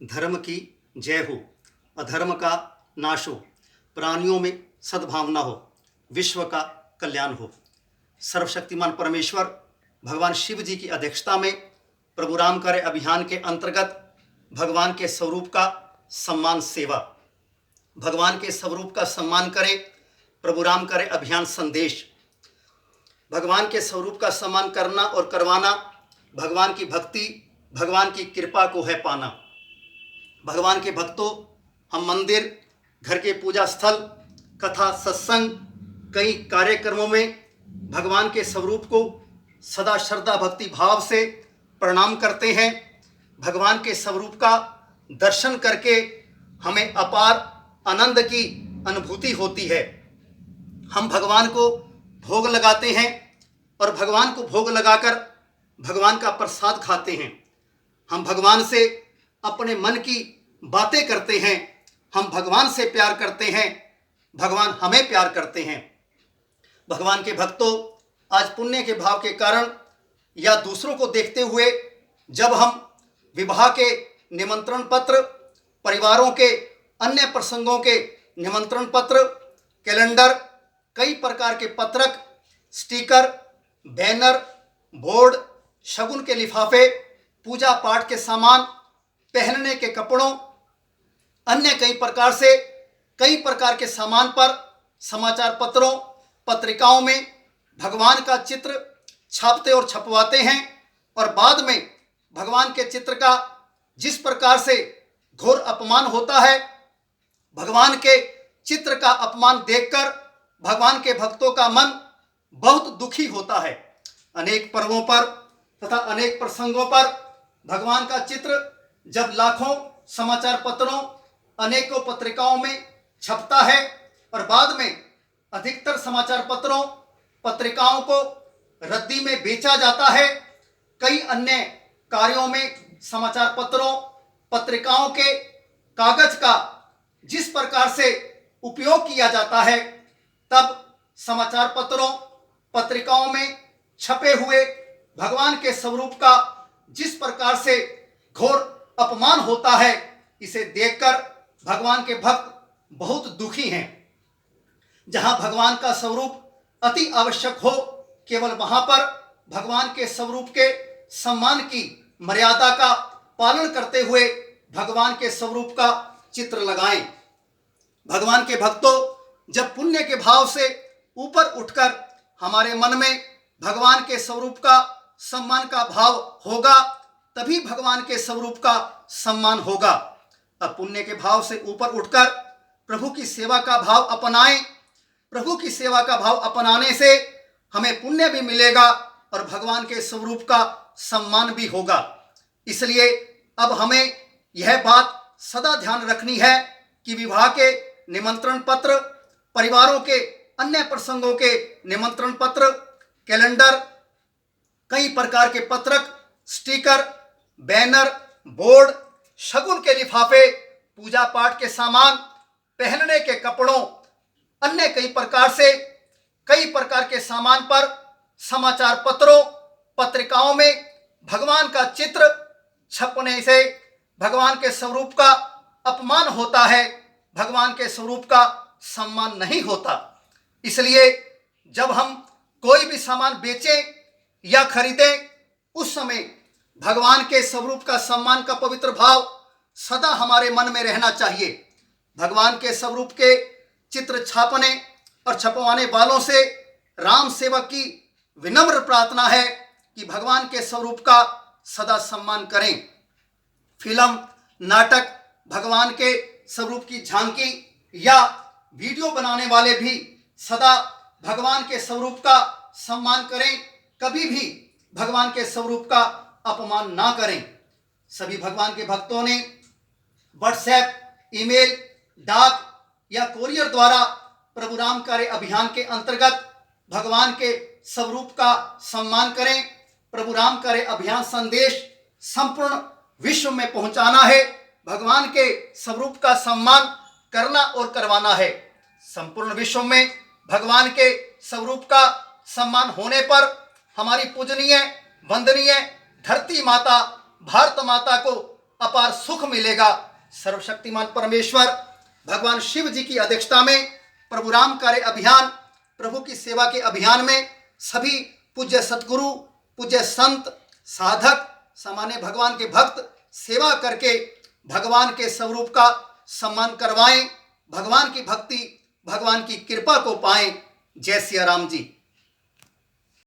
धर्म की जय हो, अधर्म का नाश हो, प्राणियों में सद्भावना हो, विश्व का कल्याण हो। सर्वशक्तिमान परमेश्वर भगवान शिव जी की अध्यक्षता में प्रभु राम कार्य अभियान के अंतर्गत भगवान के स्वरूप का सम्मान सेवा, भगवान के स्वरूप का सम्मान करे प्रभु राम कार्य अभियान संदेश। भगवान के स्वरूप का सम्मान करना और करवाना भगवान की भक्ति, भगवान की कृपा को है पाना। भगवान के भक्तों, हम मंदिर, घर के पूजा स्थल, कथा, सत्संग, कई कार्यक्रमों में भगवान के स्वरूप को सदा श्रद्धा भक्ति भाव से प्रणाम करते हैं। भगवान के स्वरूप का दर्शन करके हमें अपार आनंद की अनुभूति होती है। हम भगवान को भोग लगाते हैं और भगवान को भोग लगाकर भगवान का प्रसाद खाते हैं। हम भगवान से अपने मन की बातें करते हैं। हम भगवान से प्यार करते हैं, भगवान हमें प्यार करते हैं। भगवान के भक्तों, आज पुण्य के भाव के कारण या दूसरों को देखते हुए जब हम विवाह के निमंत्रण पत्र, परिवारों के अन्य प्रसंगों के निमंत्रण पत्र, कैलेंडर, कई प्रकार के पत्रक, स्टिकर, बैनर, बोर्ड, शगुन के लिफाफे, पूजा पाठ के सामान, पहनने के कपड़ों, अन्य कई प्रकार के सामान पर समाचार पत्रों, पत्रिकाओं में भगवान का चित्र छापते और छपवाते हैं और बाद में भगवान के चित्र का जिस प्रकार से घोर अपमान होता है, भगवान के चित्र का अपमान देखकर भगवान के भक्तों का मन बहुत दुखी होता है। अनेक पर्वों पर तथा अनेक प्रसंगों पर भगवान का चित्र जब लाखों समाचार पत्रों, अनेकों पत्रिकाओं में छपता है और बाद में अधिकतर समाचार पत्रों, पत्रिकाओं को रद्दी में बेचा जाता है। कई अन्य कार्यों में समाचार पत्रों, पत्रिकाओं के कागज का जिस प्रकार से उपयोग किया जाता है, तब समाचार पत्रों, पत्रिकाओं में छपे हुए भगवान के स्वरूप का जिस प्रकार से घोर अपमान होता है, इसे देखकर भगवान के भक्त बहुत दुखी हैं। जहां भगवान का स्वरूप अति आवश्यक हो, केवल वहां पर भगवान के स्वरूप के सम्मान की मर्यादा का पालन करते हुए भगवान के स्वरूप का चित्र लगाएं। भगवान के भक्तों, जब पुण्य के भाव से ऊपर उठकर हमारे मन में भगवान के स्वरूप का सम्मान का भाव होगा, तभी भगवान के स्वरूप का सम्मान होगा। अब पुण्य के भाव से ऊपर उठकर प्रभु की सेवा का भाव अपनाएं। प्रभु की सेवा का भाव अपनाने से हमें पुण्य भी मिलेगा और भगवान के स्वरूप का सम्मान भी होगा। इसलिए अब हमें यह बात सदा ध्यान रखनी है कि विवाह के निमंत्रण पत्र, परिवारों के अन्य प्रसंगों के निमंत्रण पत्र, कैलेंडर, कई प्रकार के पत्रक, स्टिकर, बैनर, बोर्ड, शगुन के लिफाफे, पूजा पाठ के सामान, पहनने के कपड़ों, अन्य कई प्रकार के सामान पर समाचार पत्रों, पत्रिकाओं में भगवान का चित्र छपने से भगवान के स्वरूप का अपमान होता है, भगवान के स्वरूप का सम्मान नहीं होता। इसलिए जब हम कोई भी सामान बेचें या खरीदें, उस समय भगवान के स्वरूप का सम्मान का पवित्र भाव सदा हमारे मन में रहना चाहिए। भगवान के स्वरूप के चित्र छापने और छपवाने वालों से राम सेवक की विनम्र प्रार्थना है कि भगवान के स्वरूप का सदा सम्मान करें। फिल्म, नाटक, भगवान के स्वरूप की झांकी या वीडियो बनाने वाले भी सदा भगवान के स्वरूप का सम्मान करें, कभी भी भगवान के स्वरूप का अपमान ना करें। सभी भगवान के भक्तों ने व्हाट्सएप, ईमेल, डाक या कोरियर द्वारा प्रभु राम कार्य अभियान के अंतर्गत भगवान के स्वरूप का सम्मान करें। प्रभु राम कार्य अभियान संदेश संपूर्ण विश्व में पहुंचाना है। भगवान के स्वरूप का सम्मान करना और करवाना है। संपूर्ण विश्व में भगवान के स्वरूप का सम्मान होने पर हमारी पूजनीय, वंदनीय धरती माता, भारत माता को अपार सुख मिलेगा। सर्वशक्तिमान परमेश्वर भगवान शिव जी की अध्यक्षता में प्रभु राम कार्य अभियान, प्रभु की सेवा के अभियान में सभी पूज्य सतगुरु, पूज्य संत, साधक, सामान्य भगवान के भक्त सेवा करके भगवान के स्वरूप का सम्मान करवाएं, भगवान की भक्ति, भगवान की कृपा को पाएं। जय सिया राम जी।